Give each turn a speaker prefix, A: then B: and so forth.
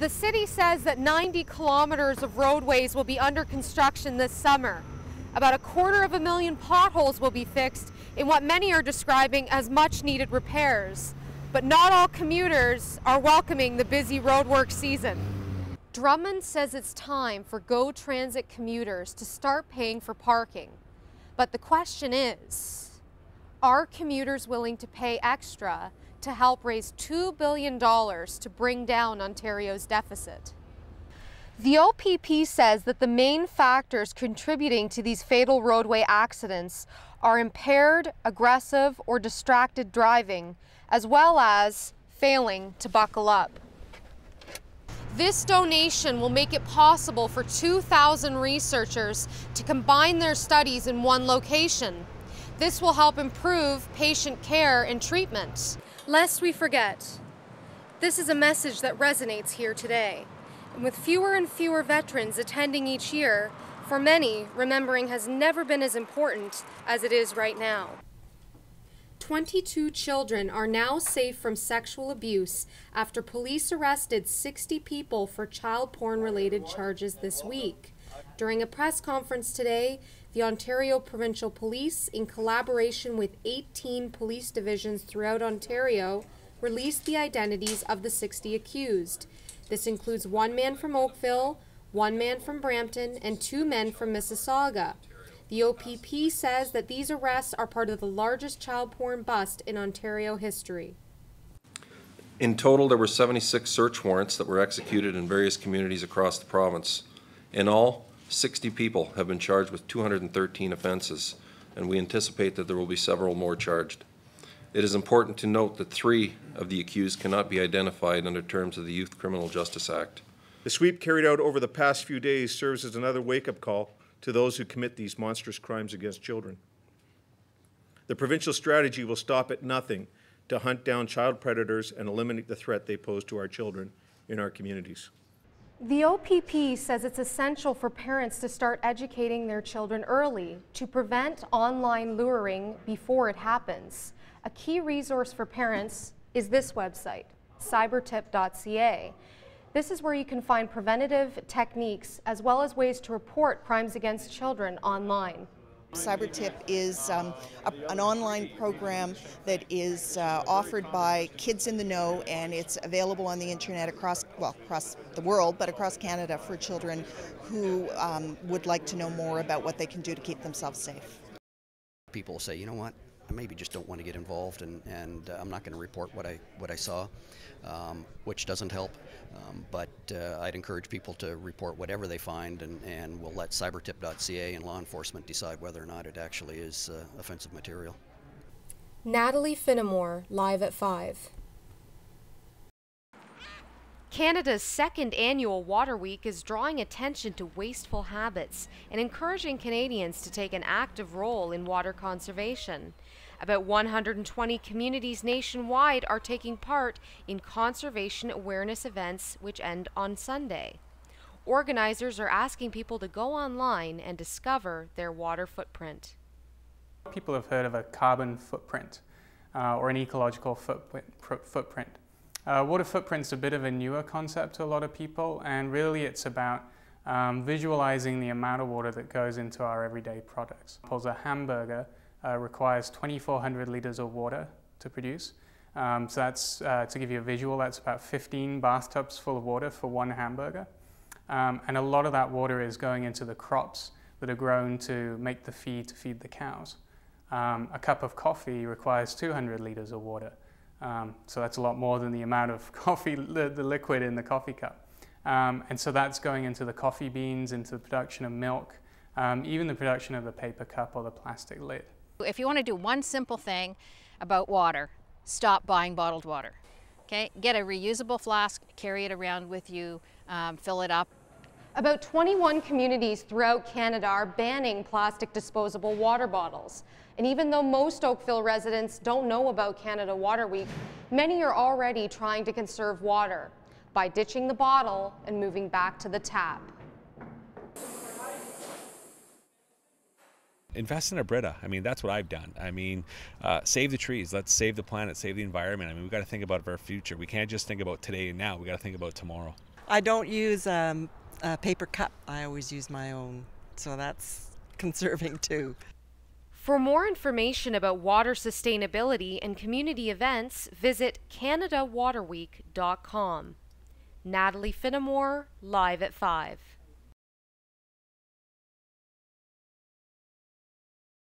A: The city says that 90 kilometers of roadways will be under construction this summer. About 250,000 potholes will be fixed in what many are describing as much needed repairs. But not all commuters are welcoming the busy roadwork season. Drummond says it's time for GO Transit commuters to start paying for parking. But the question is, are commuters willing to pay extra to help raise $2 billion to bring down Ontario's deficit? The OPP says that the main factors contributing to these fatal roadway accidents are impaired, aggressive, or distracted driving, as well as failing to buckle up. This donation will make it possible for 2,000 researchers to combine their studies in one location. This will help improve patient care and treatment. Lest we forget, this is a message that resonates here today. And with fewer and fewer veterans attending each year, for many, remembering has never been as important as it is right now. 22 children are now safe from sexual abuse after police arrested 60 people for child porn-related charges this week. During a press conference today, the Ontario Provincial Police, in collaboration with 18 police divisions throughout Ontario, released the identities of the 60 accused. This includes one man from Oakville, one man from Brampton, and 2 men from Mississauga. The OPP says that these arrests are part of the largest child porn bust in Ontario history.
B: In total, there were 76 search warrants that were executed in various communities across the province. In all, 60 people have been charged with 213 offences, and we anticipate that there will be several more charged. It is important to note that 3 of the accused cannot be identified under terms of the Youth Criminal Justice Act.
C: The sweep carried out over the past few days serves as another wake-up call to those who commit these monstrous crimes against children. The provincial strategy will stop at nothing to hunt down child predators and eliminate the threat they pose to our children in our communities.
A: The OPP says it's essential for parents to start educating their children early to prevent online luring before it happens. A key resource for parents is this website, cybertip.ca. This is where you can find preventative techniques as well as ways to report crimes against children online.
D: CyberTip is an online program that is offered by Kids in the Know, and it's available on the internet across the world, but across Canada for children who would like to know more about what they can do to keep themselves safe.
E: People say, you know what, I maybe just don't want to get involved, and I'm not going to report what I saw, which doesn't help. But I'd encourage people to report whatever they find, and we'll let cybertip.ca and law enforcement decide whether or not it actually is offensive material.
A: Natalie Finnemore, live at 5. Canada's second annual Water Week is drawing attention to wasteful habits and encouraging Canadians to take an active role in water conservation. About 120 communities nationwide are taking part in conservation awareness events which end on Sunday. Organizers are asking people to go online and discover their water footprint.
F: People have heard of a carbon footprint or an ecological footprint. Water footprint's a bit of a newer concept to a lot of people, and really it's about visualizing the amount of water that goes into our everyday products. A hamburger requires 2,400 litres of water to produce. So that's, to give you a visual, that's about 15 bathtubs full of water for one hamburger. And a lot of that water is going into the crops that are grown to make the feed to feed the cows. A cup of coffee requires 200 litres of water. So that's a lot more than the amount of coffee, the liquid in the coffee cup. And so that's going into the coffee beans, into the production of milk, even the production of the paper cup or the plastic lid.
G: If you want to do one simple thing about water, stop buying bottled water. Okay? Get a reusable flask, carry it around with you, fill it up.
A: About 21 communities throughout Canada are banning plastic disposable water bottles. And even though most Oakville residents don't know about Canada Water Week, many are already trying to conserve water by ditching the bottle and moving back to the tap.
H: Invest in a Brita. I mean, that's what I've done. I mean, save the trees. Let's save the planet, save the environment. I mean, we've got to think about our future. We can't just think about today and now. We've got to think about tomorrow.
I: I don't use a paper cup. I always use my own, so that's conserving too.
A: For more information about water sustainability and community events, visit CanadaWaterWeek.com. Natalie Finnemore, live at 5.